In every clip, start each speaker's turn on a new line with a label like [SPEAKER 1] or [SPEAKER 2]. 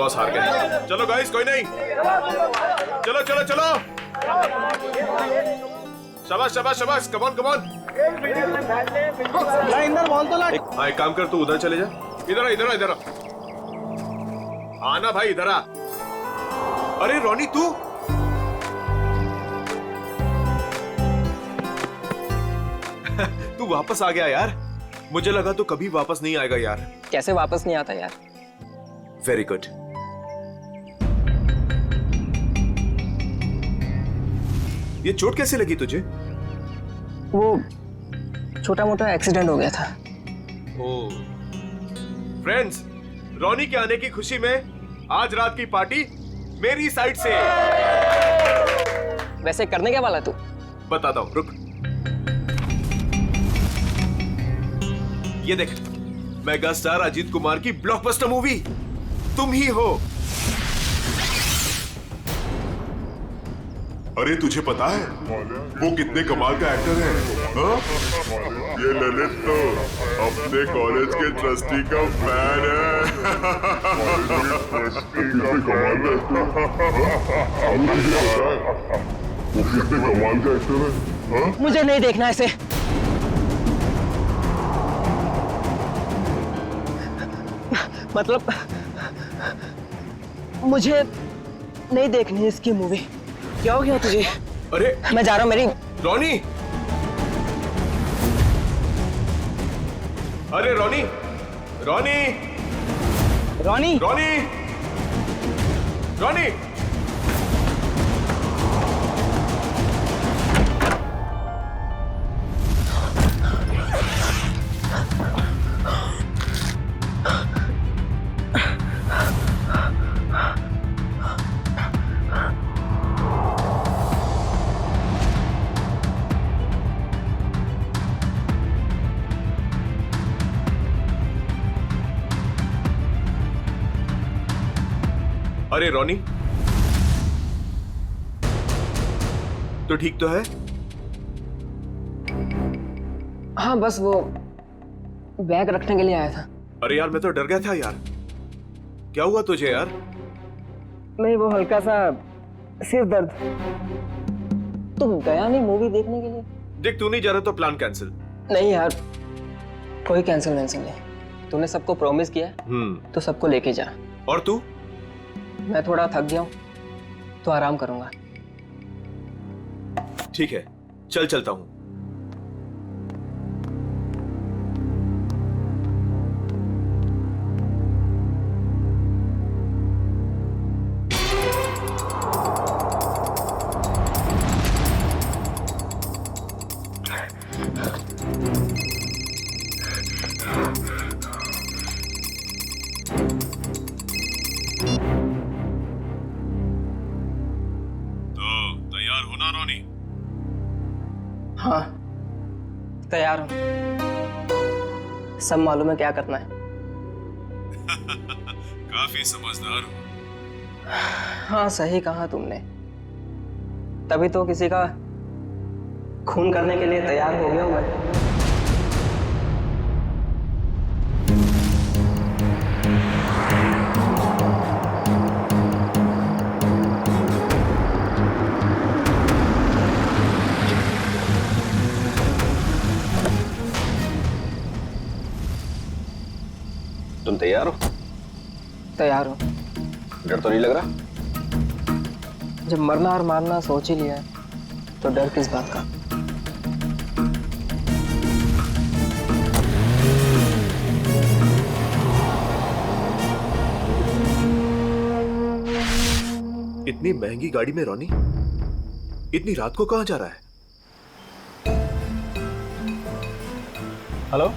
[SPEAKER 1] Boss हार गए। चलो गाइस, कोई नहीं, चलो चलो चलो, शाबाश शाबाश शाबाश, come on come on.
[SPEAKER 2] Inder बोल तो ला।
[SPEAKER 1] एक काम कर, तू उधर चले जा। इधर आ, इधर आ, इधर आ। आना भाई, इधर आ। अरे रोनी, तू तू वापस आ गया यार। मुझे लगा तू कभी वापस नहीं आएगा यार।
[SPEAKER 3] कैसे वापस नहीं आता यार?
[SPEAKER 1] Very good. ये चोट कैसे लगी तुझे?
[SPEAKER 3] वो छोटा मोटा एक्सीडेंट हो गया था।
[SPEAKER 1] ओह। फ्रेंड्स, रोनी के आने की खुशी में आज रात की पार्टी मेरी साइड से।
[SPEAKER 3] वैसे करने क्या वाला तू?
[SPEAKER 1] बताता हूं, रुक। ये देख, मेगा स्टार अजीत कुमार की ब्लॉकबस्टर मूवी तुम ही हो।
[SPEAKER 4] अरे तुझे पता है वो कितने कमाल का एक्टर है? हाँ? ये ललित तो अपने कॉलेज के ट्रस्टी का फैन है। कितने कमाल का वो कितने कमाल का एक्टर है? हाँ?
[SPEAKER 3] मुझे नहीं देखना इसे। मतलब मुझे नहीं देखनी इसकी मूवी। क्या हो गया तुझे?
[SPEAKER 1] अरे
[SPEAKER 3] मैं जा रहा हूँ। मेरी
[SPEAKER 1] रोनी, अरे रोनी, रोनी,
[SPEAKER 3] रोनी,
[SPEAKER 1] रोनी, रोनी। अरे रोनी, तो ठीक तो है?
[SPEAKER 3] हाँ बस वो बैग रखने के लिए आया था।
[SPEAKER 1] अरे यार, मैं तो डर गया था यार। क्या हुआ तुझे यार?
[SPEAKER 3] नहीं, वो हल्का सा सिर दर्द। तुम गया नहीं मूवी देखने के लिए?
[SPEAKER 1] देख, तू नहीं जा रहा तो प्लान कैंसिल।
[SPEAKER 3] नहीं यार, कोई कैंसिल नहीं। तूने सबको प्रॉमिस किया है तो सबको लेके जा।
[SPEAKER 1] और तू?
[SPEAKER 3] मैं थोड़ा थक गया हूँ तो आराम करूंगा।
[SPEAKER 1] ठीक है, चल चलता हूं।
[SPEAKER 3] हाँ, तैयार हूँ। सब मालूम है क्या करना है।
[SPEAKER 1] काफी समझदार हो।
[SPEAKER 3] हाँ, सही कहा तुमने। तभी तो किसी का खून करने के लिए तैयार हो गया हूँ मैं।
[SPEAKER 5] तुम तैयार हो?
[SPEAKER 3] तैयार हूँ।
[SPEAKER 5] डर तो नहीं लग रहा?
[SPEAKER 3] जब मरना और मारना सोच ही लिया है तो डर किस बात का?
[SPEAKER 1] इतनी महंगी गाड़ी में रोनी इतनी रात को कहां जा रहा है?
[SPEAKER 2] हेलो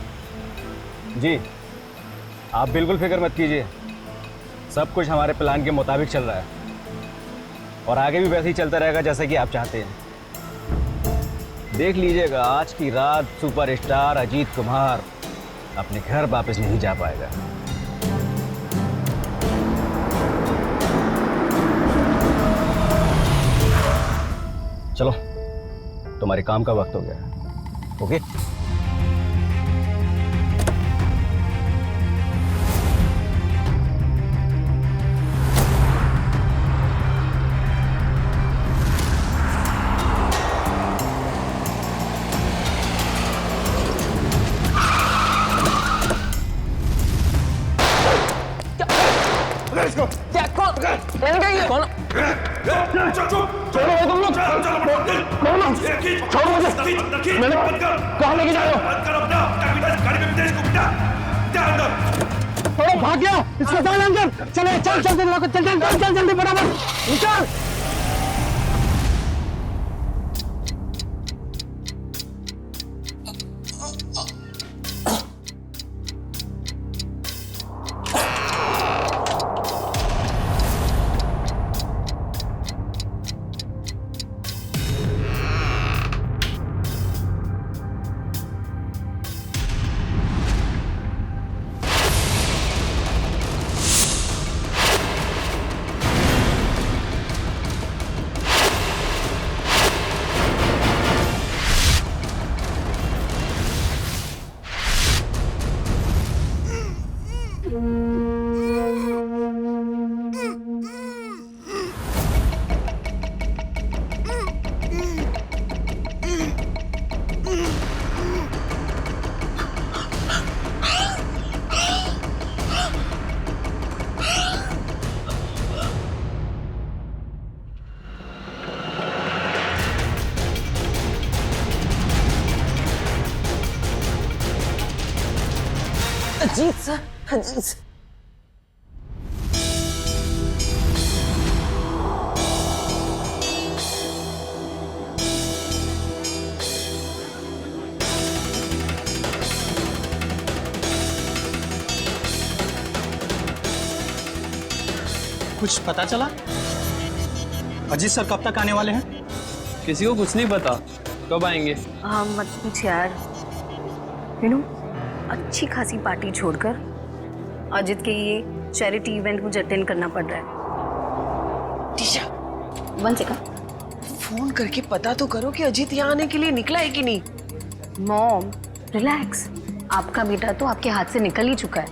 [SPEAKER 2] जी, आप बिल्कुल फिक्र मत कीजिए, सब कुछ हमारे प्लान के मुताबिक चल रहा है और आगे भी वैसे ही चलता रहेगा जैसा कि आप चाहते हैं। देख लीजिएगा, आज की रात सुपरस्टार अजीत कुमार अपने घर वापस नहीं जा पाएगा। चलो, तुम्हारे काम का वक्त हो गया है। ओके?
[SPEAKER 3] कौन? छोड़ो तुम लोग, छोड़ो मुझे। मैंने कहाँ लेके जा रहे हो? छोड़ो, भाग गया। इसको डाल अंदर। चले, चल चल चल चल चल चल जल्दी फटाफट निकल। Ajit sir, Ajit sir.
[SPEAKER 6] कुछ पता चला? अजीत सर कब तक आने वाले हैं?
[SPEAKER 7] किसी को कुछ नहीं पता, कब आएंगे?
[SPEAKER 8] हाँ मत पूछ यार। मीनू, अच्छी खासी पार्टी छोड़कर अजित के ये चैरिटी इवेंट मुझे अटेंड करना पड़ रहा है।
[SPEAKER 9] टीशा,
[SPEAKER 8] 1 सेकंड।
[SPEAKER 9] फोन करके पता तो करो कि अजीत यहाँ आने के लिए निकला है कि नहीं।
[SPEAKER 8] मॉम रिलैक्स, आपका बेटा तो आपके हाथ से निकल ही चुका है।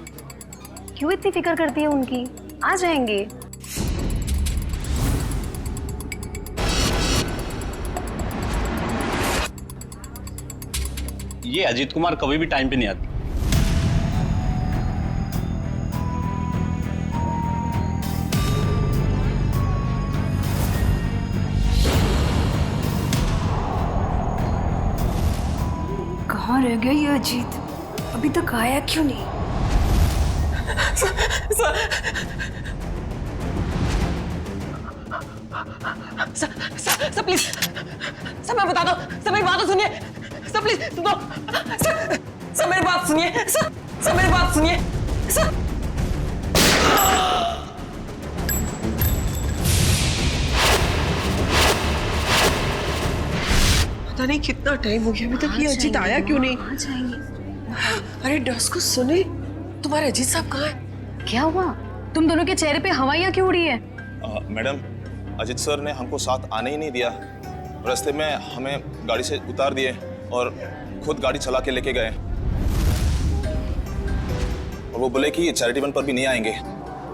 [SPEAKER 8] क्यों इतनी फिक्र करती है उनकी? आ जाएंगे।
[SPEAKER 2] ये अजीत कुमार कभी भी टाइम पे नहीं आती।
[SPEAKER 8] कहाँ रह गया ये अजीत? अभी तक आया क्यों नहीं?
[SPEAKER 9] सर प्लीज, सर मैं बता दो, सर मेरी बात तो सुनिए, सर प्लीज सुनो, सर मेरी बात सुनिए, सर मेरी बात सुनिए, सर। पता नहीं कितना टाइम हो गया अभी तक ये अजीत आया क्यों नहीं?
[SPEAKER 8] आ जाएंगे।
[SPEAKER 9] अरे डस को सुने, तुम्हारे अजीत साहब कहाँ हैं?
[SPEAKER 8] क्या हुआ? तुम दोनों के चेहरे पे हवाइयाँ क्यों उड़ी है?
[SPEAKER 10] मैडम, अजीत सर ने हमको साथ आने ही नहीं दिया। रास्ते में हमें गाड़ी से उतार दिए और खुद गाड़ी चला के लेके गए। और वो बोले कि चैरिटी इवेंट पर भी नहीं आएंगे।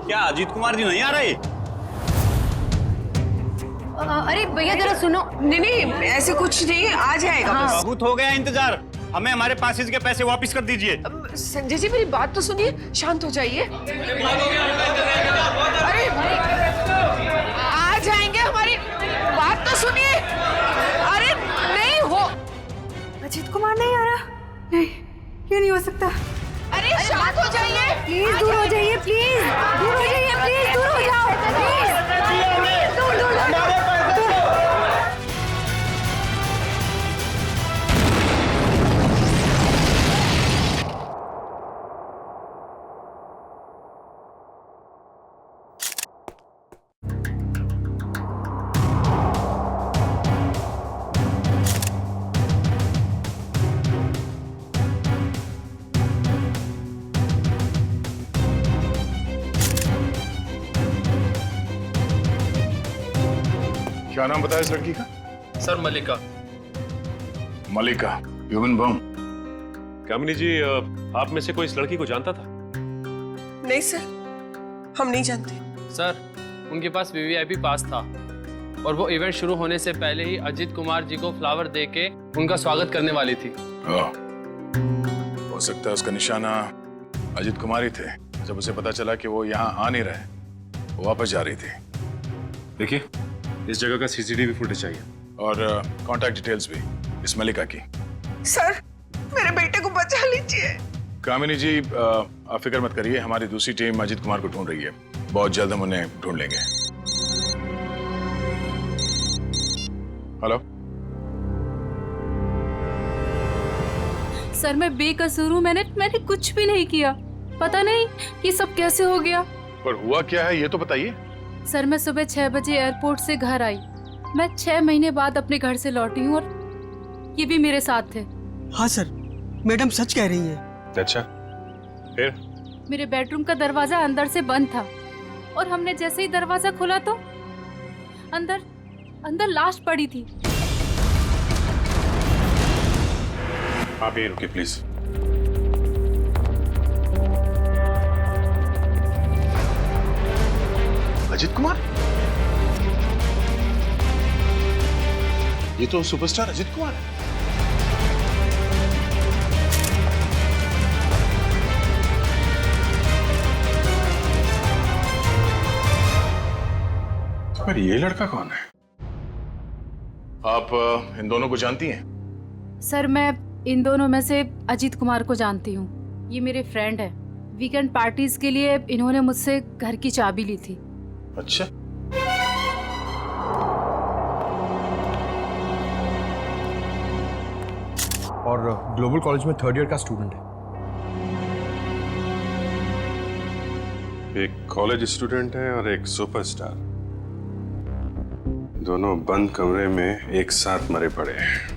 [SPEAKER 2] क्या अजीत कुमार जी नहीं आ रहे?
[SPEAKER 8] अरे भैया जरा सुनो।
[SPEAKER 9] नहीं ऐसे कुछ नहीं, आ जाएगा बस।
[SPEAKER 2] बहुत हो गया इंतजार, हमें हमारे पैसेज के पैसे वापस कर दीजिए।
[SPEAKER 9] संजय जी मेरी बात तो सुनिए, शांत हो जाइए। अरे आ जाएंगे, हमारी बात तो सुनिए। अरे नहीं हो,
[SPEAKER 8] अजीत कुमार नहीं आ रहा? नहीं, ये नहीं हो सकता।
[SPEAKER 9] अरे शांत हो जाइए,
[SPEAKER 8] प्लीज दूर हो जाइए, प्लीज दूर हो जाइए, प्लीज दूर हो जाओ, प्लीज दूर दूर दूर।
[SPEAKER 4] क्या नाम बताया इस लड़की का?
[SPEAKER 7] सर मलिका।
[SPEAKER 4] मलिका, ह्यूमन बम।
[SPEAKER 1] कामिनी जी, आप में से कोई इस लड़की को जानता था?
[SPEAKER 9] नहीं सर, हम नहीं जानते।
[SPEAKER 7] सर उनके पास वीवीआईपी पास था और वो इवेंट शुरू होने से पहले ही अजीत कुमार जी को फ्लावर देके उनका स्वागत करने वाली थी।
[SPEAKER 4] हो सकता है उसका निशाना अजीत कुमार ही थे। जब उसे पता चला कि वो यहाँ आ नहीं रहे, वो वापस जा रही थी।
[SPEAKER 11] देखिए, इस जगह का सीसीटीवी फुटेज चाहिए
[SPEAKER 12] और कांटेक्ट डिटेल्स भी इस मलिका की।
[SPEAKER 9] सर मेरे बेटे को बचा लीजिए।
[SPEAKER 12] कामिनी जी, आप फिक्र मत करिए, हमारी दूसरी टीम अजीत कुमार को ढूंढ रही है। बहुत जल्द हम उन्हें ढूंढ लेंगे। हेलो
[SPEAKER 8] सर मैं बेकसूर हूँ, मैंने कुछ भी नहीं किया। पता नहीं ये सब कैसे हो गया।
[SPEAKER 12] पर हुआ क्या है ये तो बताइए।
[SPEAKER 8] सर मैं सुबह 6 बजे एयरपोर्ट से घर आई। मैं 6 महीने बाद अपने घर से लौटी हूँ और ये भी मेरे साथ थे।
[SPEAKER 6] हाँ सर, मैडम सच कह रही है।
[SPEAKER 12] अच्छा, फिर?
[SPEAKER 8] मेरे बेडरूम का दरवाजा अंदर से बंद था और हमने जैसे ही दरवाजा खोला तो अंदर लाश पड़ी थी।
[SPEAKER 11] आप यहीं रुकिए प्लीज।
[SPEAKER 12] अजीत कुमार? ये तो सुपरस्टार अजीत कुमार है। पर ये लड़का कौन है? आप इन दोनों को जानती हैं?
[SPEAKER 8] सर मैं इन दोनों में से अजीत कुमार को जानती हूँ। ये मेरे फ्रेंड है। वीकेंड पार्टीज के लिए इन्होंने मुझसे घर की चाबी ली थी।
[SPEAKER 12] अच्छा,
[SPEAKER 1] और ग्लोबल कॉलेज में 3rd ईयर का स्टूडेंट है।
[SPEAKER 11] एक कॉलेज स्टूडेंट है और एक सुपरस्टार, दोनों बंद कमरे में एक साथ मरे पड़े हैं।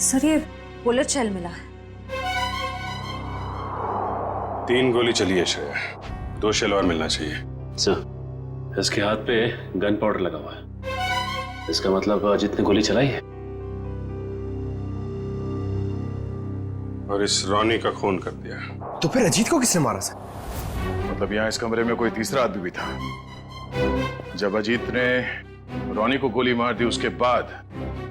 [SPEAKER 8] सर ये बुलेट शेल मिला है।
[SPEAKER 11] 3 गोली चली है श्रेया, 2 शेल और मिलना चाहिए।
[SPEAKER 2] सर, इसके हाथ पे गन पाउडर लगा हुआ है। इसका मतलब अजीत ने गोली चलाई है
[SPEAKER 11] और इस रॉनी का खून कर दिया।
[SPEAKER 1] तो फिर अजीत को किसने मारा सर?
[SPEAKER 12] मतलब यहाँ इस कमरे में कोई तीसरा आदमी भी था। जब अजीत ने रॉनी को गोली मार दी, उसके बाद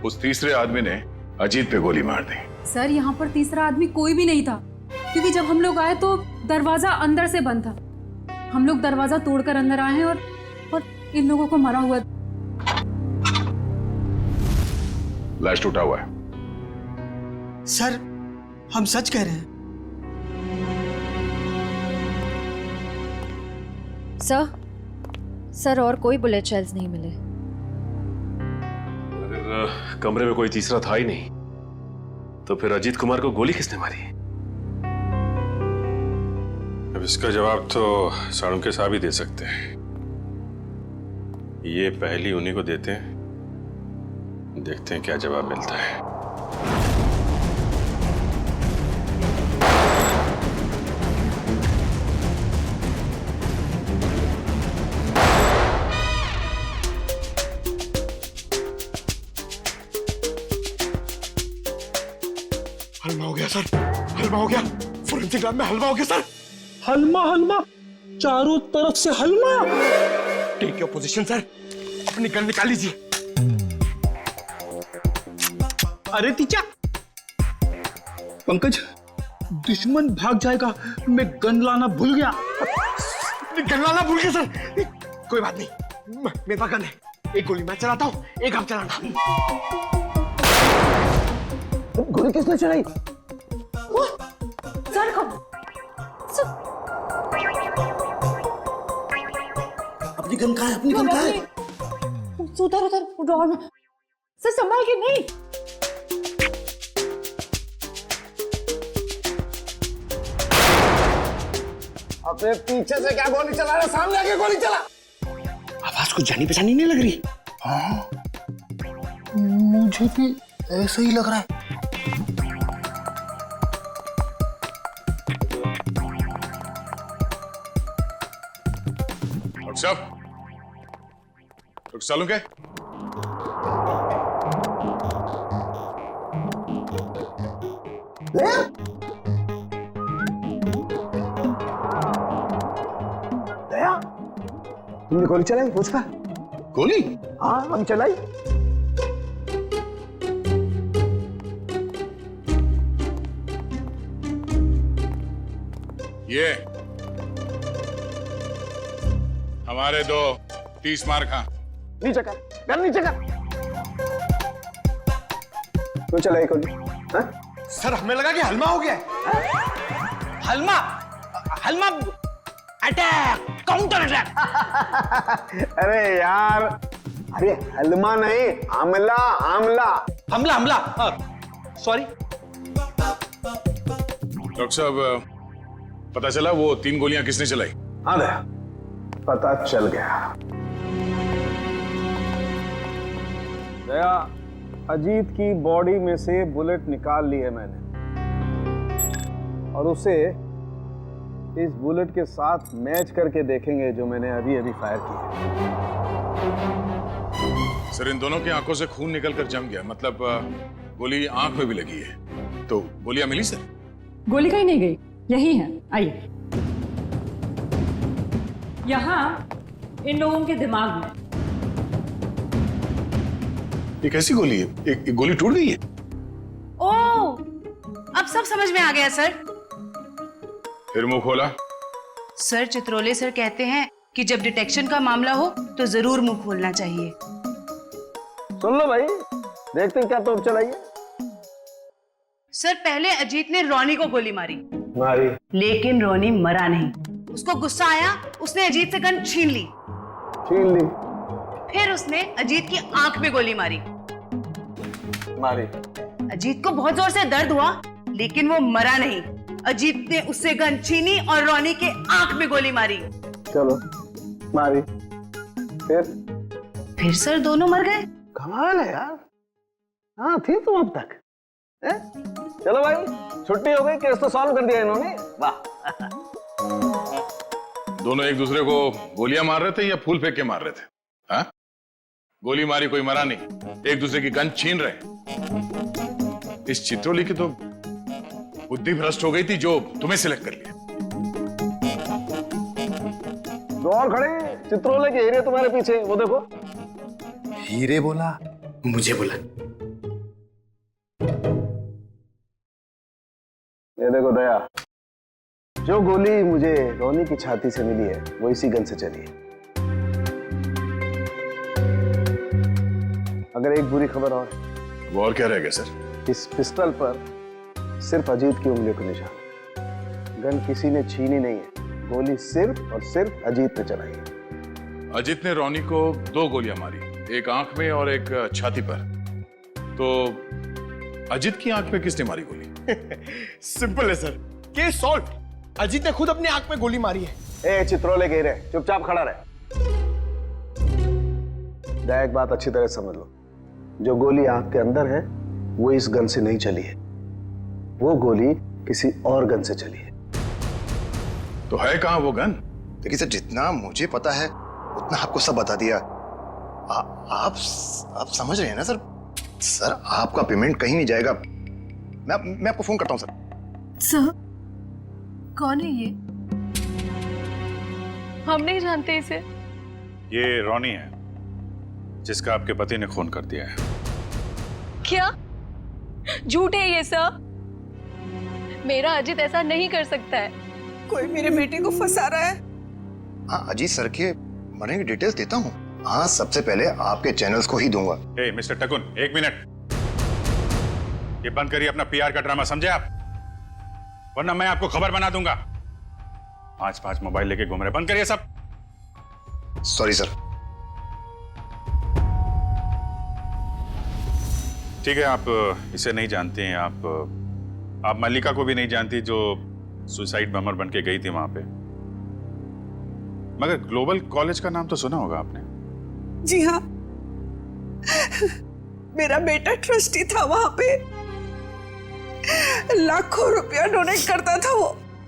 [SPEAKER 12] उस तीसरे आदमी ने अजीत पे गोली मार दी।
[SPEAKER 8] सर यहाँ पर तीसरा आदमी कोई भी नहीं था, क्योंकि जब हम लोग आए तो दरवाजा अंदर से बंद था। हम लोग दरवाजा तोड़कर अंदर आए हैं और इन लोगों को मरा हुआ।
[SPEAKER 12] लाश टूटा हुआ है।
[SPEAKER 6] सर हम सच कह रहे हैं।
[SPEAKER 8] सर और कोई बुलेट शेल्स नहीं मिले।
[SPEAKER 11] अगर कमरे में कोई तीसरा था ही नहीं तो फिर अजीत कुमार को गोली किसने मारी? अब इसका जवाब तो साळुंखे साहब ही दे सकते हैं। ये पहली उन्हीं को देते हैं, देखते हैं क्या जवाब मिलता है।
[SPEAKER 1] हलवा हो गया सर, हलवा हो गया। फोरेंसिक लैब में हलवा हो गया सर।
[SPEAKER 6] हलमा हलमा, चारों तरफ से हलमा।
[SPEAKER 1] टेक योर पोजीशन सर, अपनी गन निकाल लीजिए।
[SPEAKER 6] अरे तीचा, पंकज दुश्मन भाग जाएगा, मैं गन लाना भूल गया।
[SPEAKER 1] गन लाना भूल गया सर। कोई बात नहीं, मेरे पास गन है। एक गोली मैं चलाता हूँ, एक आप चलाना।
[SPEAKER 6] गोली किसने चलाई?
[SPEAKER 8] सर कब?
[SPEAKER 6] अपनी गन कहाँ है? अपनी गन कहाँ है?
[SPEAKER 8] उधर ड्रॉअर में। सर संभाल के। नहीं
[SPEAKER 6] अबे पीछे से क्या गोली चला रहा? सामने आके गोली चला। आवाज कुछ जानी पहचानी नहीं लग रही। हाँ मुझे भी ऐसा ही लग रहा है।
[SPEAKER 12] डॉक्टर साळुंखे,
[SPEAKER 6] तुमने गोली चलाई? उसका
[SPEAKER 12] गोली?
[SPEAKER 6] हाँ हम चलाई।
[SPEAKER 12] ये हमारे दो 30 मार खा।
[SPEAKER 6] नीचे कर, गन नीचे कर। क्यों चलाई गोली?
[SPEAKER 1] सर हमें लगा कि हलमा हो गया है।
[SPEAKER 9] हलमा हलमा अटैक, काउंटर अटैक।
[SPEAKER 6] अरे यार, अरे हलमा नहीं, आमला आमला।
[SPEAKER 9] हमला हमला, सॉरी।
[SPEAKER 12] डॉक्टर साहब, पता चला वो 3 गोलियां किसने चलाई?
[SPEAKER 6] हाँ दया, पता चल गया। दया, अजीत की बॉडी में से बुलेट निकाल ली है मैंने और उसे इस बुलेट के साथ मैच करके देखेंगे जो मैंने अभी अभी फायर की है।
[SPEAKER 12] सर, इन दोनों की आंखों से खून निकलकर जम गया, मतलब गोली आंख में भी लगी है। तो गोलियां मिली सर?
[SPEAKER 13] गोली कहीं नहीं गई, यही है, आइए। यहाँ इन लोगों के दिमाग में।
[SPEAKER 12] ये कैसी गोली है? एक गोली टूट गई है।
[SPEAKER 8] ओह, अब सब समझ में आ गया सर।
[SPEAKER 12] फिर मुंह खोला।
[SPEAKER 8] सर, चित्रोले सर कहते हैं कि जब डिटेक्शन का मामला हो तो जरूर मुंह खोलना चाहिए।
[SPEAKER 6] सुन लो भाई, देखते हैं क्या तोप चलाइए।
[SPEAKER 8] सर, पहले अजीत ने रोनी को गोली मारी,
[SPEAKER 6] लेकिन
[SPEAKER 8] रोनी मरा नहीं। उसको गुस्सा आया, उसने अजीत से गन छीन ली। फिर उसने अजीत की आंख में गोली मारी। अजीत को बहुत जोर से दर्द हुआ, लेकिन वो मरा नहीं। अजीत ने उससे गन छीनी और रोनी के आंख में गोली मारी।
[SPEAKER 6] चलो, मारी।
[SPEAKER 8] फिर सर दोनों मर गए।
[SPEAKER 6] कमाल है यार। हाँ, थी तुम अब तक। चलो भाई, छुट्टी हो गई, केस तो सॉल्व कर दिया इन्होंने। वाह।
[SPEAKER 12] दोनों एक दूसरे को गोलियां मार रहे थे या फूल फेंक के मार रहे थे? हाँ? गोली मारी, कोई मरा नहीं, एक दूसरे की गन छीन रहे। इस चित्रोली की तो बुद्धि भ्रष्ट हो गई थी जो तुम्हें सिलेक्ट कर लिया।
[SPEAKER 6] दो और खड़े, चित्रोले के हीरे तुम्हारे पीछे, वो देखो।
[SPEAKER 1] हीरे बोला, मुझे बोला।
[SPEAKER 6] ये देखो दया, जो गोली मुझे रोनी की छाती से मिली है वो इसी गन से चली है। अगर एक बुरी खबर और,
[SPEAKER 12] वो और क्या रह गया सर?
[SPEAKER 6] इस पिस्टल पर सिर्फ अजीत की उंगलियों का निशान है। गन किसी ने छीनी नहीं है, गोली सिर्फ और सिर्फ अजीत ने चलाई है।
[SPEAKER 12] अजीत ने रोनी को 2 गोलियां मारी, एक आंख में और एक छाती पर। तो अजीत की आंख में किसने मारी गोली?
[SPEAKER 1] सिंपल है सर, केस सॉल्व। अजीत ने खुद अपनी आंख में गोली मारी है।
[SPEAKER 6] ए चित्रोले के हीरे, चुपचाप खड़ा रहे। दया, एक बात अच्छी तरह समझ लो, जो गोली आंख के अंदर है वो इस गन से नहीं चली है, वो गोली किसी और गन से चली है।
[SPEAKER 12] तो है कहां वो गन?
[SPEAKER 14] देखिए सर, जितना मुझे पता है उतना आपको सब बता दिया। आप समझ रहे हैं ना सर? सर, आपका पेमेंट कहीं नहीं जाएगा। मैं आपको फोन करता हूं सर।
[SPEAKER 8] सर, कौन है ये? हम नहीं जानते इसे।
[SPEAKER 11] ये रोनी है, जिसका आपके पति ने खून कर दिया है।
[SPEAKER 8] क्या? झूठ है ये सर। मेरा अजीत ऐसा नहीं कर सकता है।
[SPEAKER 9] कोई मेरे बेटे को फंसा रहा है।
[SPEAKER 14] हाँ, अजीत सर के मरने की डिटेल्स देता हूँ। हाँ, सबसे पहले आपके चैनल्स को ही दूंगा।
[SPEAKER 11] ए, मिस्टर टकुन, 1 मिनट। ये बंद करिए अपना पीआर का ड्रामा, समझे आप? वरना मैं आपको खबर बना दूंगा। 5 मोबाइल लेके घूम रहे, बंद करिए सब।
[SPEAKER 14] Sorry sir.
[SPEAKER 11] ठीक है, आप इसे नहीं जानते हैं, आप मल्लिका को भी नहीं जानती जो सुसाइड बमर बन के गई थी वहां पे। मगर ग्लोबल कॉलेज का नाम तो सुना होगा आपने।
[SPEAKER 9] जी हाँ, मेरा बेटा ट्रस्टी था वहां पे, लाखों रुपया डोनेट करता था वो।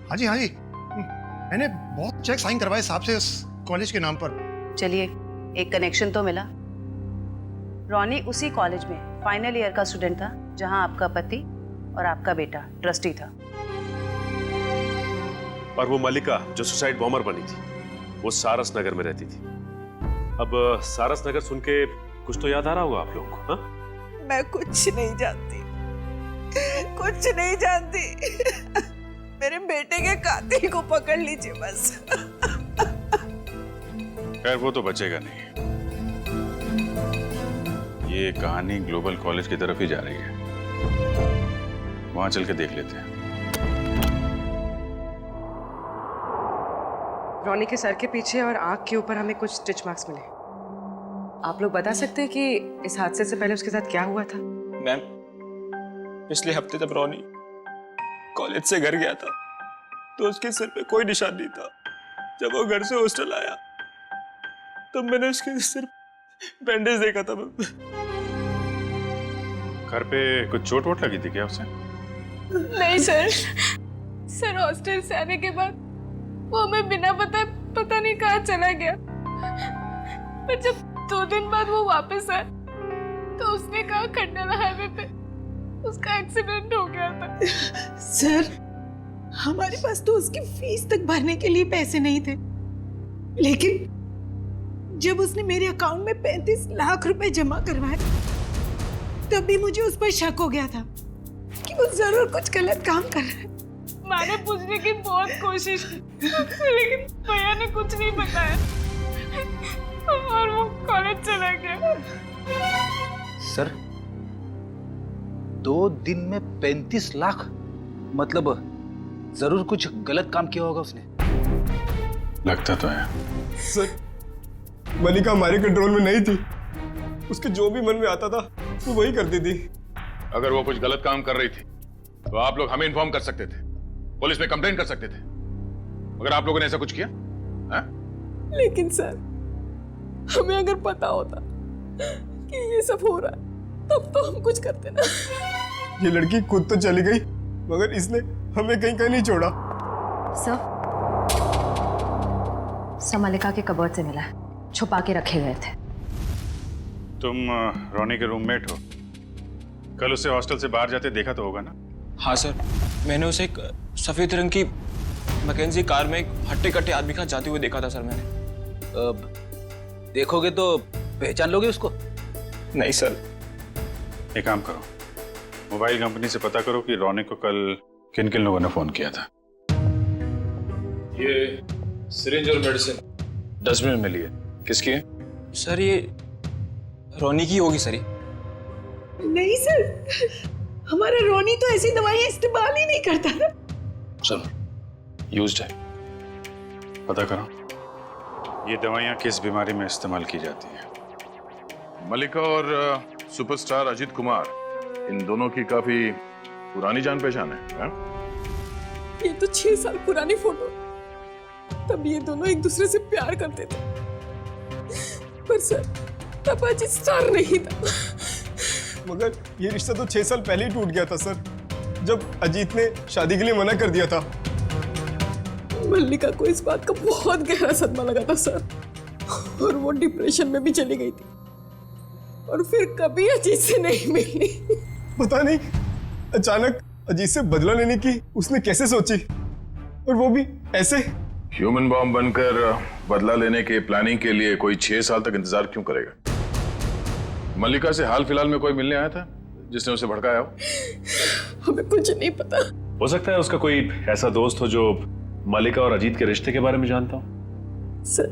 [SPEAKER 14] हाँ जी, मैंने बहुत चेक साइन करवाए साहब से उस कॉलेज के नाम पर।
[SPEAKER 8] चलिए, एक कनेक्शन तो मिला। रोनी उसी कॉलेज में फाइनल ईयर का स्टूडेंट था जहां आपका पति और आपका बेटा ट्रस्टी था।
[SPEAKER 11] और वो मल्लिका जो सुसाइड बॉम्बर बनी थी, वो सारस नगर में रहती थी। अब सारस नगर सुन के कुछ तो याद आ रहा होगा आप लोगों को? हाँ?
[SPEAKER 9] मैं कुछ नहीं जानती, कुछ नहीं जानती। मेरे बेटे के कातिल को पकड़ लीजिए बस।
[SPEAKER 11] खैर वो तो बचेगा नहीं। ये कहानी ग्लोबल कॉलेज की तरफ ही जा रही है, वहां चल के देख लेते हैं।
[SPEAKER 15] रॉनी के सर के पीछे और आंख के ऊपर हमें कुछ स्टिच मार्क्स मिले। आप लोग बता सकते हैं कि इस हादसे से पहले उसके साथ क्या हुआ था?
[SPEAKER 16] मैम, पिछले हफ्ते जब रॉनी कॉलेज से घर गया था तो उसके सिर पे कोई निशान नहीं था। जब वो घर से हॉस्टल आया तब मैंने उसके सिर बैंडेज देखा था।
[SPEAKER 11] घर पे कुछ चोट वोट लगी थी क्या उसे?
[SPEAKER 17] नहीं सर हॉस्टल से आने के बाद वो हमें बिना पता नहीं कहाँ चला गया। पर जब 2 दिन बाद वो वापस आया तो उसने कहा खंडाला हाईवे पे उसका एक्सीडेंट हो गया था।
[SPEAKER 9] सर, हमारे पास तो उसकी फीस तक भरने के लिए पैसे नहीं थे, लेकिन जब उसने मेरे अकाउंट में 35 लाख रुपए जमा करवाए तब भी मुझे उस पर शक हो गया था कि वो जरूर कुछ गलत काम कर रहा है।
[SPEAKER 17] मैंने पूछने की बहुत कोशिश की लेकिन भैया ने कुछ नहीं बताया और वो कॉलेज चला गया।
[SPEAKER 18] सर, 2 दिन में 35 लाख? मतलब जरूर कुछ गलत काम किया होगा उसने।
[SPEAKER 11] लगता तो है।
[SPEAKER 1] सर, मलिका हमारे कंट्रोल में नहीं थी। उसके जो भी मन में आता था वो वही करती थी।
[SPEAKER 12] अगर वो कुछ गलत काम कर रही थी तो आप लोग हमें इन्फॉर्म कर सकते थे, पुलिस में कंप्लेंट कर सकते थे। मगर आप लोगों ने ऐसा कुछ किया?
[SPEAKER 9] लेकिन सर, हमें अगर पता होता कि ये सब हो रहा है तब तो हम कुछ करते ना।
[SPEAKER 1] ये लड़की खुद तो चली गई मगर इसने हमें कहीं नहीं छोड़ा।
[SPEAKER 8] सर मलिका के कबर्ड से मिला है, छुपा के रखे गए थे।
[SPEAKER 11] तुम रोनी के रूममेट हो, कल उसे हॉस्टल से बाहर जाते देखा तो होगा ना?
[SPEAKER 16] हाँ सर, मैंने उसे एक सफेद रंग की मैकेंजी कार में एक हट्टे कट्टे आदमी के साथ जाते हुए देखा था सर मैंने।
[SPEAKER 18] देखोगे तो पहचान लोगे उसको?
[SPEAKER 16] नहीं सर।
[SPEAKER 11] एक काम करो, मोबाइल कंपनी से पता करो कि रोनी को कल किन किन लोगों ने फोन किया था।
[SPEAKER 10] ये सिरिंज और मेडिसिन
[SPEAKER 11] डस्टबिन में मिली है, किसकी है?
[SPEAKER 16] सर ये रोनी की होगी सर।
[SPEAKER 9] नहीं सर, हमारा रोनी तो ऐसी दवाइयां इस्तेमाल ही नहीं करता था।
[SPEAKER 11] चलो, यूज्ड है, पता करो ये दवाइयां किस बीमारी में इस्तेमाल की जाती है।
[SPEAKER 12] मलिका और सुपरस्टार अजीत कुमार, इन दोनों की काफी पुरानी जान पहचान है।
[SPEAKER 9] ये तो 6 साल पुरानी फोटो, तब ये दोनों एक दूसरे से प्यार करते थे। पर सर, तब अजीत स्टार नहीं था।
[SPEAKER 1] मगर ये रिश्ता तो 6 साल पहले ही टूट गया था सर, जब अजीत ने शादी के लिए मना कर दिया था।
[SPEAKER 9] मल्लिका को इस बात का बहुत गहरा सदमा लगा था सर, और वो डिप्रेशन में भी चली गई थी और फिर कभी अजीत से नहीं मिली।
[SPEAKER 1] पता नहीं अचानक अजीत से बदला लेने की उसने कैसे सोची, और वो भी ऐसे।
[SPEAKER 12] ह्यूमन बॉम्ब बनकर बदला लेने के प्लानिंग के लिए कोई 6 साल तक इंतजार क्यों करेगा? मल्लिका से हाल फिलहाल में कोई मिलने आया था जिसने उसे भड़काया हो?
[SPEAKER 9] हमें कुछ नहीं पता।
[SPEAKER 2] हो सकता है उसका कोई ऐसा दोस्त हो जो मल्लिका और अजीत के रिश्ते के बारे में जानता हो।
[SPEAKER 9] सर,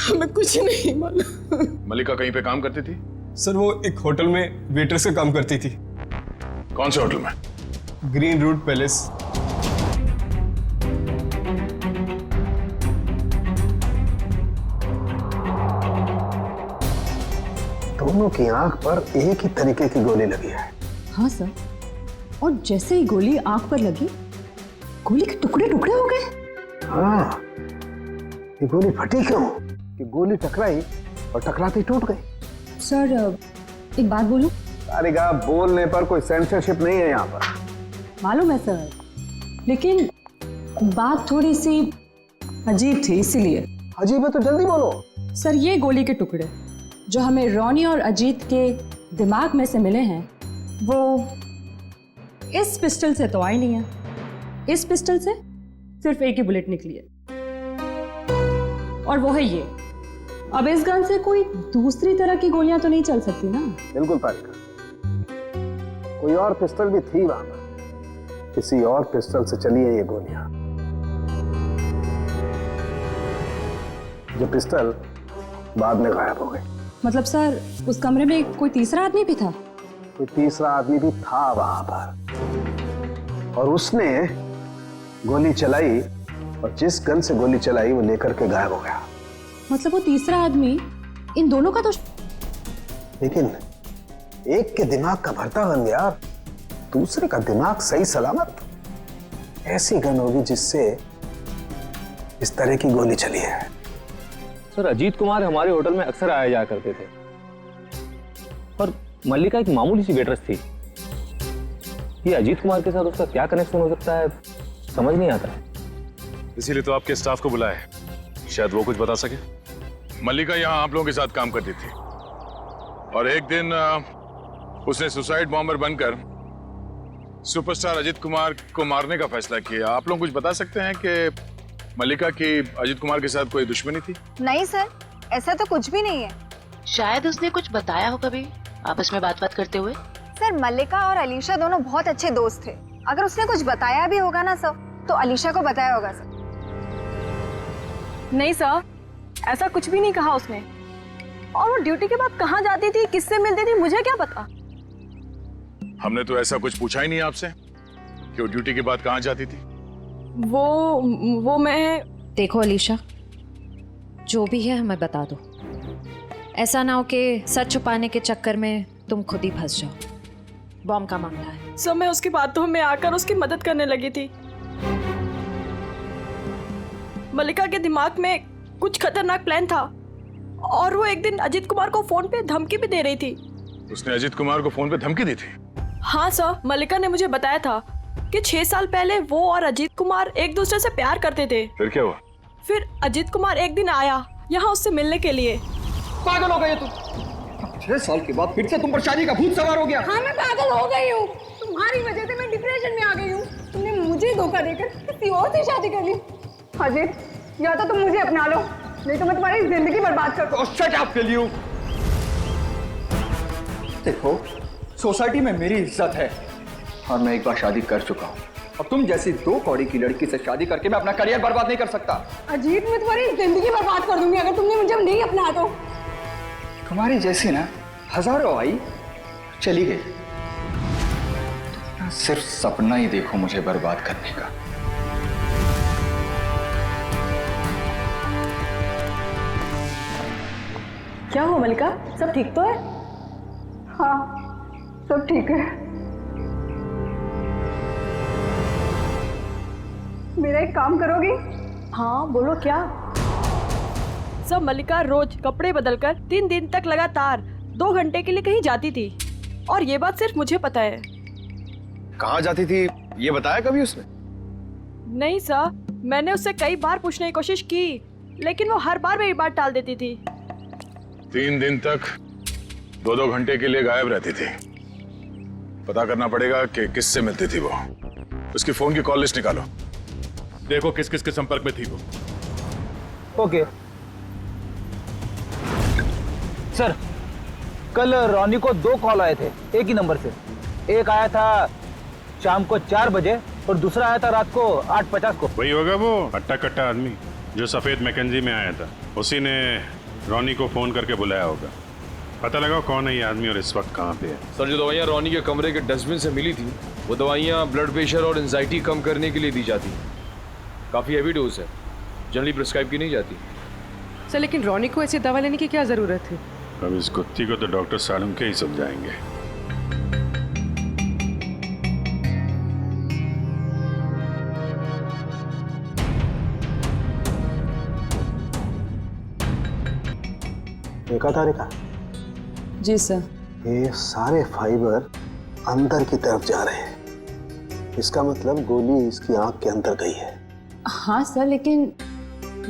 [SPEAKER 9] हमें कुछ नहीं मालूम।
[SPEAKER 12] मल्लिका कहीं पे काम करती थी?
[SPEAKER 1] सर, वो एक होटल में वेट्रेस का काम करती थी।
[SPEAKER 12] कौन से होटल में?
[SPEAKER 1] Green route palace.
[SPEAKER 14] दोनों की आंख पर एक ही तरीके की गोली लगी है।
[SPEAKER 13] हाँ सर, और जैसे ही गोली आंख पर लगी, गोली के टुकड़े टुकड़े हो गए।
[SPEAKER 14] हाँ, ये गोली फटी क्यों? कि गोली टकराई और टकराते टूट गई।
[SPEAKER 13] सर, एक बात बोलूं?
[SPEAKER 6] सारिका, बोलने पर कोई सेंसरशिप नहीं है यहाँ पर।
[SPEAKER 13] मालूम है सर, लेकिन बात थोड़ी सी अजीब थी, इसीलिए।
[SPEAKER 14] अजीब है तो जल्दी बोलो।
[SPEAKER 13] सर, ये गोली के टुकड़े जो हमें रोनी और अजीत के दिमाग में से मिले हैं, वो इस पिस्टल से तो आई नहीं है। इस पिस्टल से सिर्फ एक ही बुलेट निकली है, और वो है ये। अब इस गन से कोई दूसरी तरह की गोलियां तो नहीं चल सकती ना?
[SPEAKER 6] बिल्कुल तारिका, कोई और पिस्टल भी थी वहां पर, किसी और पिस्टल से चली है ये गोलियां। जो पिस्टल बाद में गायब हो गई।
[SPEAKER 13] मतलब सर उस कमरे में कोई तीसरा आदमी भी था?
[SPEAKER 6] कोई तीसरा आदमी भी था वहां पर, और उसने गोली चलाई, और जिस गन से गोली चलाई वो लेकर के गायब हो गया।
[SPEAKER 13] मतलब वो तीसरा आदमी इन दोनों का तो...
[SPEAKER 6] लेकिन एक के दिमाग का भरता बन गया, दूसरे का दिमाग सही सलामत। ऐसी गन होगी जिससे इस तरह की गोली चली है।
[SPEAKER 2] सर अजीत कुमार हमारे होटल में अक्सर आया जाया करते थे, और मल्लिका एक मामूली सी वेटरेस थी। ये अजीत कुमार के साथ उसका क्या कनेक्शन हो सकता है, समझ नहीं आता।
[SPEAKER 1] इसीलिए तो आपके स्टाफ को बुलाया है, शायद वो कुछ बता सके।
[SPEAKER 12] मल्लिका यहाँ आप लोगों के साथ काम करती थी, और एक दिन उसने सुसाइड बॉम्बर बनकर सुपरस्टार अजीत कुमार को मारने का फैसला किया। आप लोग कुछ बता सकते हैं कि मल्लिका की अजीत कुमार के साथ कोई दुश्मनी थी?
[SPEAKER 19] नहीं सर, ऐसा तो कुछ भी नहीं है।
[SPEAKER 20] शायद उसने कुछ बताया हो कभी आपस में बात करते हुए।
[SPEAKER 19] सर मल्लिका और अलीशा दोनों बहुत अच्छे दोस्त थे। अगर उसने कुछ बताया भी होगा ना सर, तो अलीशा को बताया होगा सर।
[SPEAKER 17] नहीं सर, ऐसा कुछ भी नहीं कहा उसने। और वो ड्यूटी के बाद कहाँ जाती थी, किससे मिलती थी, मुझे क्या पता।
[SPEAKER 12] हमने तो ऐसा कुछ पूछा ही नहीं आपसे कि वो ड्यूटी के बाद कहाँ जाती थी।
[SPEAKER 17] वो मैं...
[SPEAKER 21] देखो अलीशा, जो भी है हमें बता दो। ऐसा ना हो कि सच छुपाने के चक्कर में तुम खुद ही फंस जाओ। बॉम्ब का मामला है।
[SPEAKER 17] सर मैं उसकी बातों में आकर उसकी मदद करने लगी थी। मल्लिका के दिमाग में कुछ खतरनाक प्लान था, और वो एक दिन अजीत कुमार को फोन पे धमकी भी दे रही थी।
[SPEAKER 12] उसने अजीत कुमार को फोन पे धमकी दी थी?
[SPEAKER 17] हाँ सर, मल्लिका ने मुझे बताया था कि 6 साल पहले वो और अजीत कुमार एक दूसरे से प्यार करते थे।
[SPEAKER 12] फिर क्या हुआ?
[SPEAKER 17] फिर अजीत कुमार एक दिन आया यहाँ उससे मिलने के लिए।
[SPEAKER 22] पागल हो गए तुम? 6 साल के बाद फिर से तुम पर शादी का भूत सवार हो गया।
[SPEAKER 17] हाँ मैं पागल हो गई हूँ, तुम्हारी वजह से मैं डिप्रेशन में आ गई हूँ। तुमने मुझे धोखा देकर किसी और से शादी कर ली। अजीत, या तो तुम मुझे अपना लो, नहीं तो मैं तुम्हारी जिंदगी बर्बाद कर दूँ।
[SPEAKER 22] Shut up will you. देखो, सोसाइटी में मेरी इज्जत है, और मैं एक बार शादी कर चुका हूँ। अब तुम जैसी 2 कौड़ी की लड़की से शादी करके मैं अपना करियर बर्बाद नहीं कर सकता।
[SPEAKER 17] अजीत, मैं तुम्हारी जिंदगी बर्बाद कर दूंगी अगर तुमने मुझे नहीं अपना तो।
[SPEAKER 22] तुम्हारी जैसी ना हजारों आई, चली गई। सिर्फ सपना ही देखो मुझे बर्बाद करने का।
[SPEAKER 17] क्या हो मल्लिका, सब ठीक तो है? हाँ सब ठीक है। मेरा एक काम करोगी? हाँ बोलो क्या? सब मल्लिका रोज कपड़े बदलकर 3 दिन तक लगातार 2 घंटे के लिए कहीं जाती थी, और ये बात सिर्फ मुझे पता है।
[SPEAKER 14] कहाँ जाती थी ये बताया कभी उसने?
[SPEAKER 17] नहीं सर, मैंने उससे कई बार पूछने की कोशिश की, लेकिन वो हर बार मेरी बात टाल देती थी।
[SPEAKER 12] 3 दिन तक 2-2 घंटे के लिए गायब रहती थी। पता करना पड़ेगा कि किससे मिलती थी वो। उसकी फोन की कॉल लिस्ट निकालो, देखो किस किस के संपर्क में थी वो।
[SPEAKER 2] ओके सर, कल रोनी को 2 कॉल आए थे एक ही नंबर से। एक आया था शाम को 4 बजे और दूसरा आया था रात को 8:50 को।
[SPEAKER 11] वही होगा वो हट्टा कट्टा आदमी जो सफेद मैकेंजी में आया था। उसी ने रोनी को फोन करके बुलाया होगा। पता लगाओ कौन है ये आदमी और इस वक्त कहाँ पे है।
[SPEAKER 1] सर जो दवाइयाँ रोनी के कमरे के डस्टबिन से मिली थी, वो दवाइयाँ ब्लड प्रेशर और एंजाइटी कम करने के लिए दी जाती हैं। काफ़ी हैवी डोज है, जनरली प्रिस्क्राइब की नहीं जाती।
[SPEAKER 15] सर लेकिन रोनी को ऐसी दवा लेने की क्या जरूरत थी?
[SPEAKER 12] अब इस कुत्ती को तो डॉक्टर सालुंके ही समझाएंगे।
[SPEAKER 6] देखा था रेखा?
[SPEAKER 13] जी सर।
[SPEAKER 6] ये सारे फाइबर अंदर की तरफ जा रहे हैं। इसका मतलब गोली इसकी आंख के अंदर गई है।
[SPEAKER 13] हाँ सर, लेकिन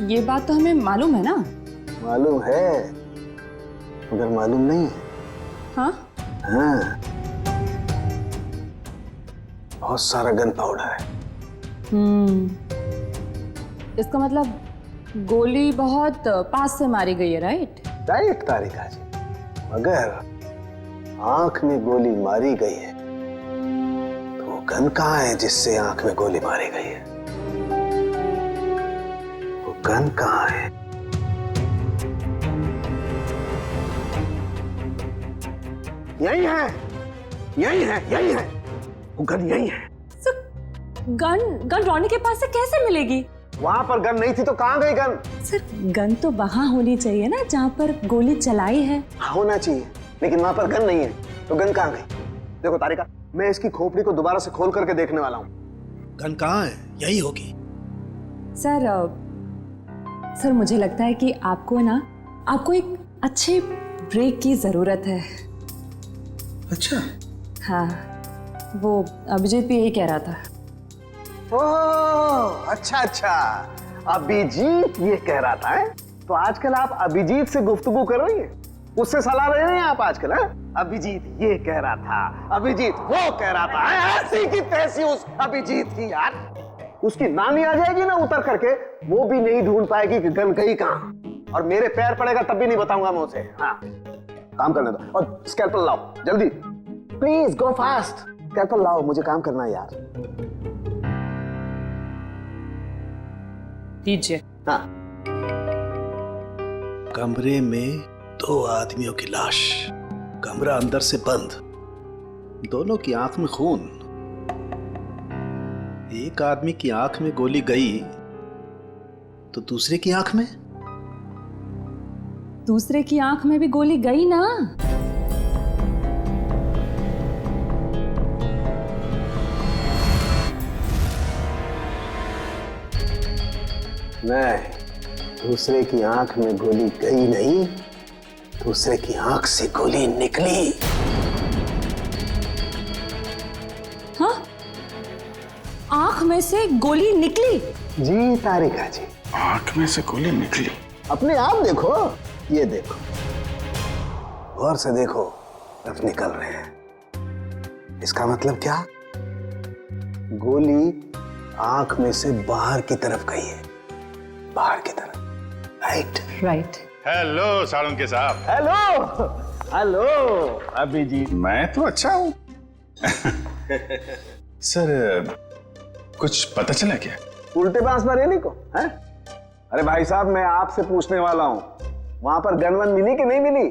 [SPEAKER 13] ये बात तो हमें मालूम है ना।
[SPEAKER 6] मालूम है, मगर मालूम नहीं है।
[SPEAKER 13] हाँ
[SPEAKER 6] हाँ, बहुत सारा गन पाउडर है।
[SPEAKER 13] इसका मतलब गोली बहुत पास से मारी गई है, राइट?
[SPEAKER 6] राइट तारिका जी, मगर आंख में गोली मारी गई है तो गन कहाँ है जिससे आंख में गोली मारी गई है? वो गन कहाँ है? यही है, यही है, यही है, वो गन यही है।
[SPEAKER 13] गन रोनी के पास से कैसे मिलेगी?
[SPEAKER 6] वहां पर गन नहीं थी तो कहाँ गई गन?
[SPEAKER 13] सर गन तो वहां होनी चाहिए ना जहां पर गोली चलाई है।
[SPEAKER 6] होना चाहिए, लेकिन वहां पर गन नहीं है, तो गन कहाँ गई? देखो तारिका, मैं इसकी खोपड़ी को दोबारा से खोल करके देखने वाला हूँ।
[SPEAKER 3] गन कहाँ है? यही होगी।
[SPEAKER 13] सर मुझे लगता है कि आपको एक अच्छे ब्रेक की जरूरत है।
[SPEAKER 3] अच्छा?
[SPEAKER 13] हाँ, वो अभिजीत भी यही कह रहा था।
[SPEAKER 6] ओह, अच्छा अच्छा, अभिजीत ये कह रहा था है? तो आजकल आप अभिजीत से गुफ्तगू कर रही हैं, उससे सलाह ले रहे हैं आप आजकल? है अभिजीत ये कह रहा था, अभिजीत वो कह रहा था, ऐसी की तैसी उस अभिजीत की यार। उसकी नानी आ जाएगी ना उतर करके, वो भी नहीं ढूंढ पाएगी कि गन गई कहाँ, और मेरे पैर पड़ेगा तब भी नहीं बताऊंगा मैं उसे। हाँ, काम करने दो, और स्कैल्पल लाओ जल्दी, प्लीज गो फास्ट। स्कैल्पल लाओ, मुझे काम करना है यार।
[SPEAKER 13] दीजिए।
[SPEAKER 6] हाँ।
[SPEAKER 3] कमरे में 2 आदमियों की लाश, कमरा अंदर से बंद, दोनों की आंख में खून। एक आदमी की आंख में गोली गई तो दूसरे की आंख में?
[SPEAKER 13] दूसरे की आंख में भी गोली गई ना।
[SPEAKER 6] नहीं, दूसरे की आंख में गोली गई नहीं, दूसरे की आंख से गोली निकली।
[SPEAKER 13] हाँ? आंख में से गोली निकली?
[SPEAKER 6] जी तारिका जी,
[SPEAKER 12] आंख में से गोली निकली।
[SPEAKER 6] अपने आप देखो, ये देखो, गौर से देखो, रफ निकल रहे हैं। इसका मतलब क्या? गोली आंख में से बाहर की तरफ गई है, बाहर की तरफ। Right
[SPEAKER 13] right.
[SPEAKER 11] हेलो सालुंके साहब।
[SPEAKER 6] Hello hello Abhijit.
[SPEAKER 11] मैं तो अच्छा हूँ। सर कुछ पता चला क्या?
[SPEAKER 6] उल्टे बांस मरेली को है? अरे भाई साहब, मैं आपसे पूछने वाला हूँ, वहां पर गन वन मिली कि नहीं मिली?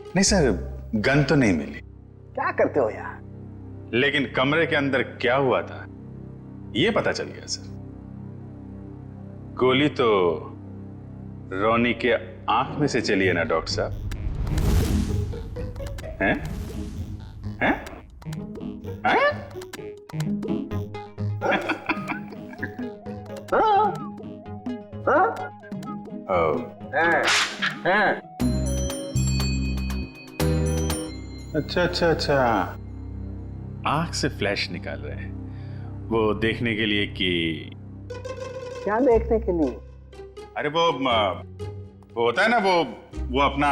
[SPEAKER 11] नहीं सर, गन तो नहीं मिली।
[SPEAKER 6] क्या करते हो यार?
[SPEAKER 11] लेकिन कमरे के अंदर क्या हुआ था ये पता चल गया सर। गोली तो रोनी के आंख में से चली है ना डॉक्टर साहब? हैं? हैं? हैं? अच्छा अच्छा अच्छा, आंख से फ्लैश निकाल रहे हैं, वो देखने के लिए कि
[SPEAKER 6] क्या देखने के लिए?
[SPEAKER 11] अरे वो होता है ना, वो अपना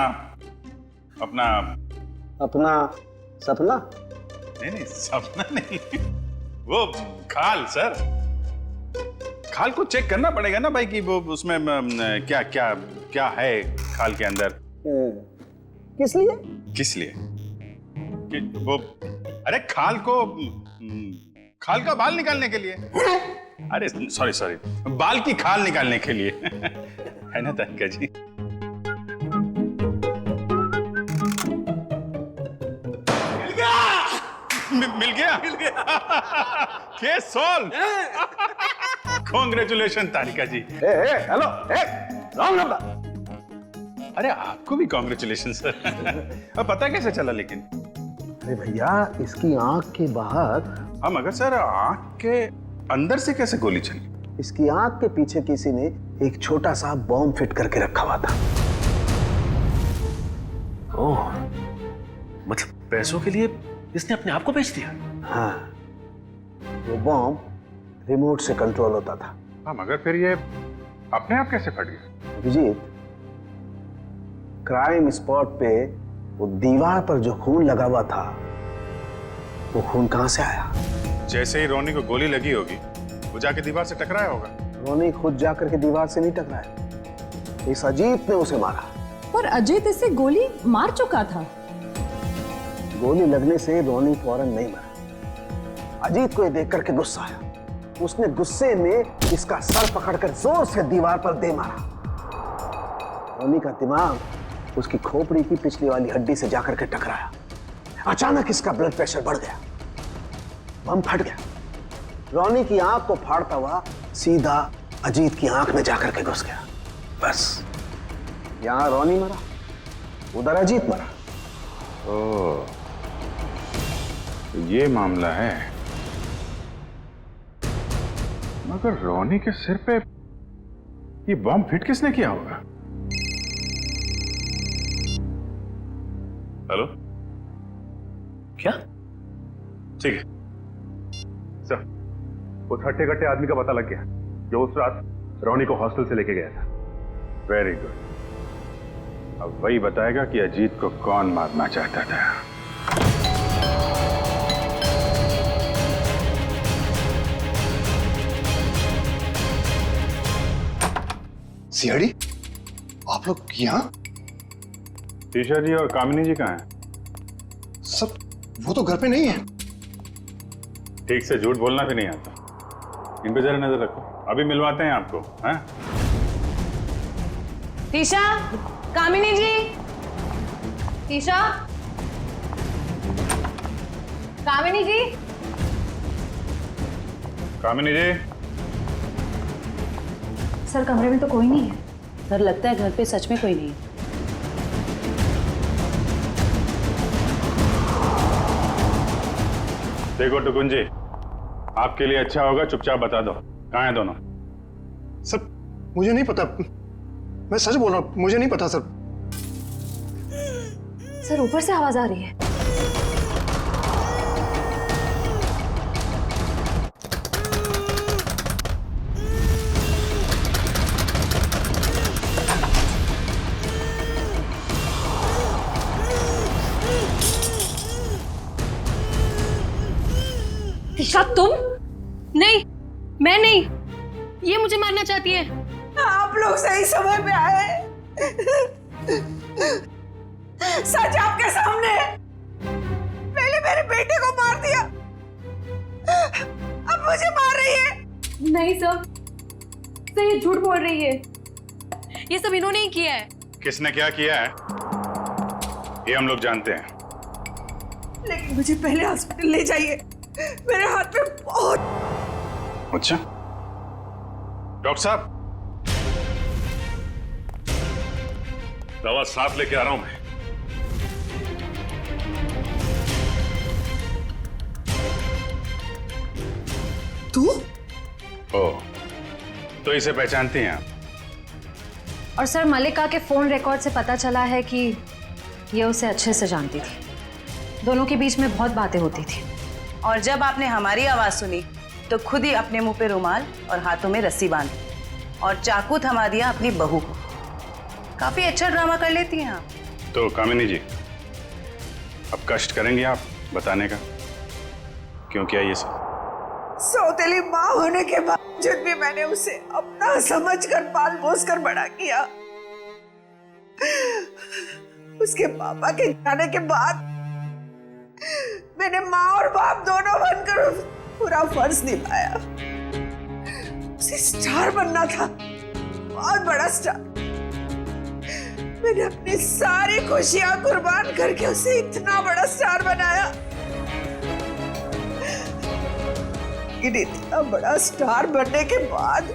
[SPEAKER 6] सपना?
[SPEAKER 11] नहीं सपना नहीं, वो खाल सर, खाल को चेक करना पड़ेगा ना भाई कि वो उसमें क्या क्या क्या है खाल के अंदर।
[SPEAKER 6] किस लिए?
[SPEAKER 11] किस लिए? कि वो अरे खाल का बाल निकालने के लिए। अरे सॉरी, बाल की खाल निकालने के लिए है ना तारिका जी? मिल गया case solve. Congratulation Tarika ji.
[SPEAKER 6] Hello, wrong number.
[SPEAKER 11] अरे आपको भी कांग्रेचुलेशन सर। अब पता कैसे चला लेकिन?
[SPEAKER 6] अरे भैया, इसकी आंख के बाहर।
[SPEAKER 11] हाँ मगर सर, आंख के अंदर से कैसे गोली चली?
[SPEAKER 6] इसकी आंख के पीछे किसी ने एक छोटा सा बॉम्ब फिट करके रखा हुआ था।
[SPEAKER 3] ओह, मतलब पैसों के लिए इसने अपने आप को बेच दिया?
[SPEAKER 6] हाँ, वो बॉम्ब रिमोट से कंट्रोल होता था।
[SPEAKER 11] हाँ मगर फिर ये अपने आप कैसे फट गया?
[SPEAKER 6] अभिजीत, क्राइम स्पॉट पे वो दीवार पर जो खून लगा हुआ था, वो खून कहां से आया?
[SPEAKER 11] जैसे ही रोनी को गोली लगी होगी, वो जाके दीवार से टकराया होगा।
[SPEAKER 6] रोनी खुद जाकर के दीवार से नहीं टकराया, इस अजीत ने उसे मारा।
[SPEAKER 13] पर अजीत इसे गोली मार चुका था।
[SPEAKER 6] गोली लगने से रोनी फौरन नहीं मरा। अजीत को ये देख करके गुस्सा आया। उसने गुस्से में इसका सर पकड़कर जोर से दीवार पर दे मारा। रोनी का दिमाग उसकी खोपड़ी की पिछली वाली हड्डी से जाकर के टकराया। अचानक इसका ब्लड प्रेशर बढ़ गया, बम फट गया। रोनी की आंख को फाड़ता हुआ सीधा अजीत की आंख में जाकर के घुस गया। बस यहां रोनी मरा, उधर अजीत मरा।
[SPEAKER 11] ओह, ये मामला है। मगर रोनी के सिर पे ये बम फिट किसने किया होगा? हेलो,
[SPEAKER 3] क्या?
[SPEAKER 11] ठीक है सर, उस हट्टे कट्टे आदमी का पता लग गया जो उस रात रोनी को हॉस्टल से लेके गया था। Very good. अब वही बताएगा कि अजीत को कौन मारना चाहता था।
[SPEAKER 14] सीआईडी, आप लोग यहाँ?
[SPEAKER 11] टीशा जी और कामिनी जी कहाँ हैं?
[SPEAKER 14] सब वो तो घर पे नहीं है।
[SPEAKER 11] ठीक से झूठ बोलना भी नहीं आता। इन पे जरा नजर रखो, अभी मिलवाते हैं आपको। हैं?
[SPEAKER 21] टीशा, कामिनी जी, टीशा, कामिनी जी,
[SPEAKER 11] कामिनी जी।
[SPEAKER 21] सर कमरे में तो कोई नहीं है। सर लगता है घर पे सच में कोई नहीं है।
[SPEAKER 11] देखो टुकुन जी, आपके लिए अच्छा होगा चुपचाप बता दो कहाँ हैं दोनों।
[SPEAKER 14] सर मुझे नहीं पता, मैं सच बोल रहा हूँ, मुझे नहीं पता सर।
[SPEAKER 21] सर ऊपर से आवाज आ रही है।
[SPEAKER 17] टीशा तुम? नहीं, मैं नहीं। ये मुझे मारना चाहती है।
[SPEAKER 9] आप लोग सही समय पे आए। सच आपके सामने है। पहले मेरे बेटे को मार दिया, अब मुझे मार रही है।
[SPEAKER 17] नहीं सर, ये झूठ बोल रही है। ये सब इन्होंने ही किया है।
[SPEAKER 11] किसने क्या किया है ये हम लोग जानते हैं।
[SPEAKER 9] लेकिन मुझे पहले हॉस्पिटल ले जाइए, मेरे हाथ में बहुत।
[SPEAKER 11] अच्छा डॉक्टर साहब, दवा साथ लेके आ रहा हूं मैं।
[SPEAKER 9] तू?
[SPEAKER 11] ओह, तो इसे पहचानती हैं आप?
[SPEAKER 21] और सर मल्लिका के फोन रिकॉर्ड से पता चला है कि ये उसे अच्छे से जानती थी। दोनों के बीच में बहुत बातें होती थी।
[SPEAKER 5] और जब आपने हमारी आवाज सुनी तो खुद ही अपने मुंह पे रुमाल और हाथों में रस्सी बांधी और चाकू थमा दिया अपनी बहू को। काफी अच्छा ड्रामा कर लेती हैं आप।
[SPEAKER 11] तो कामिनी जी, अब कष्ट करेंगी आप बताने का क्यों किया ये सब?
[SPEAKER 9] सौतेली माँ होने के बावजूद भी मैंने उसे अपना समझकर पाल पोस कर बड़ा किया। उसके पापा के जाने के बाद मैंने माँ और बाप दोनों बनकर पूरा फर्ज निभाया। उसे स्टार बनना था, बहुत बड़ा स्टार। मैंने अपनी सारी खुशियां कुर्बान करके उसे इतना बड़ा स्टार बनाया। लेकिन इतना बड़ा स्टार बनने के बाद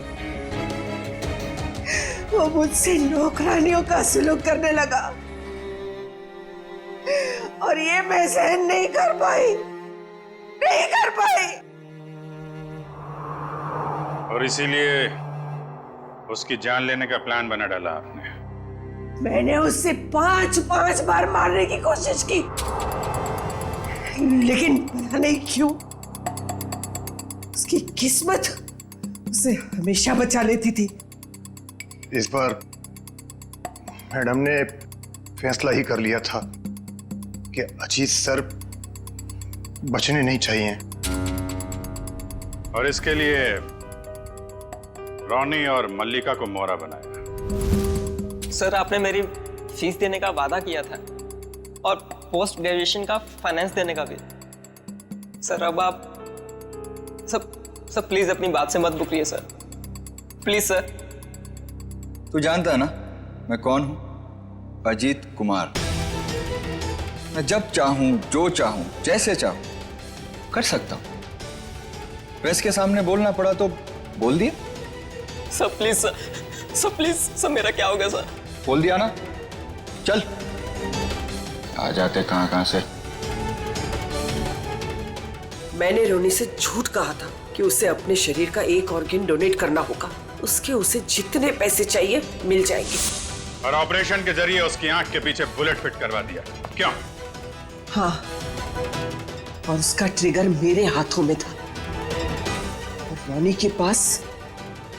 [SPEAKER 9] वो मुझसे नौकरानियों का सलूक करने लगा और ये मैं सहन नहीं कर पाई।
[SPEAKER 11] और इसीलिए उसकी जान लेने का प्लान बना डाला आपने।
[SPEAKER 9] मैंने उससे 5 बार मारने की कोशिश की, लेकिन पता नहीं क्यों उसकी किस्मत उसे हमेशा बचा लेती थी।
[SPEAKER 14] इस बार मैडम ने फैसला ही कर लिया था कि अजीत सर बचने नहीं चाहिए।
[SPEAKER 11] और इसके लिए रोनी और मल्लिका को मोहरा बनाया।
[SPEAKER 7] सर आपने मेरी फीस देने का वादा किया था और पोस्ट ग्रेजुएशन का फाइनेंस देने का भी। सर अब आप सर प्लीज अपनी बात से मत मुकरिए सर, प्लीज सर।
[SPEAKER 22] तू जानता है ना मैं कौन हूं? अजीत कुमार। मैं जब चाहूं, जो चाहूं, जैसे चाहूं कर सकता हूं। प्रेस के सामने बोलना पड़ा तो बोल दिया।
[SPEAKER 7] Sir please sir please sir, मेरा क्या हो गया सर?
[SPEAKER 22] बोल दिया ना, चल। आ जाते कहां से।
[SPEAKER 4] मैंने रोनी से झूठ कहा था कि उसे अपने शरीर का एक ऑर्गन डोनेट करना होगा, उसके उसे जितने पैसे चाहिए मिल जाएंगे।
[SPEAKER 11] और ऑपरेशन के जरिए उसकी आंख के पीछे बुलेट फिट करवा दिया, क्यों?
[SPEAKER 4] हाँ, और उसका ट्रिगर मेरे हाथों में था। और रोनी के पास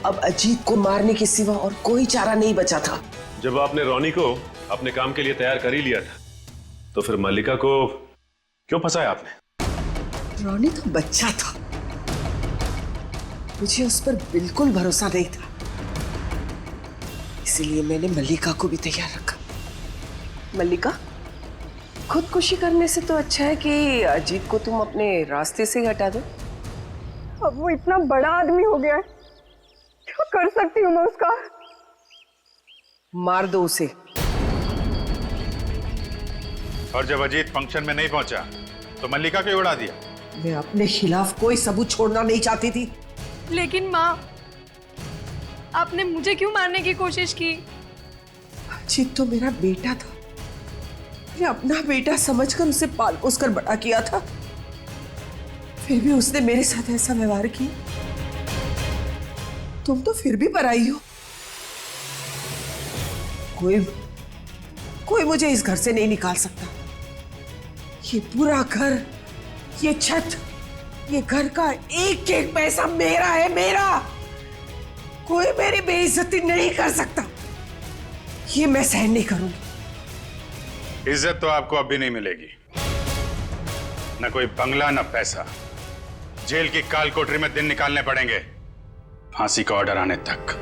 [SPEAKER 4] अब अजीत को मारने के सिवा और कोई चारा नहीं बचा था।
[SPEAKER 1] जब आपने रोनी को अपने काम के लिए तैयार कर ही लिया था, तो फिर मल्लिका को क्यों फंसाया आपने?
[SPEAKER 4] रोनी तो बच्चा था, मुझे उस पर बिल्कुल भरोसा नहीं था, इसीलिए मैंने मल्लिका को भी तैयार रखा। मल्लिका, खुदकुशी करने से तो अच्छा है कि अजीत को तुम अपने रास्ते से ही हटा दो।
[SPEAKER 19] अब वो इतना बड़ा आदमी हो गया है, क्या कर सकती हूँ मैं उसका?
[SPEAKER 4] मार दो उसे।
[SPEAKER 11] और जब अजीत फंक्शन में नहीं पहुंचा तो मल्लिका को उड़ा दिया।
[SPEAKER 4] मैं अपने खिलाफ कोई सबूत छोड़ना नहीं चाहती थी।
[SPEAKER 17] लेकिन माँ, आपने मुझे क्यों मारने की कोशिश की?
[SPEAKER 4] अजीत तो मेरा बेटा था, मैं अपना बेटा समझकर उसे पाल पोस कर बड़ा किया था, फिर भी उसने मेरे साथ ऐसा व्यवहार किया। तुम तो फिर भी पराई हो। कोई मुझे इस घर से नहीं निकाल सकता। ये पूरा घर, ये छत, ये घर का एक एक पैसा मेरा है, मेरा। कोई मेरी बेइज्जती नहीं कर सकता, ये मैं सहन नहीं करूंगी।
[SPEAKER 11] इज्जत तो आपको अब भी नहीं मिलेगी, न कोई बंगला न पैसा। जेल की काल कोठरी में दिन निकालने पड़ेंगे, फांसी का ऑर्डर आने तक।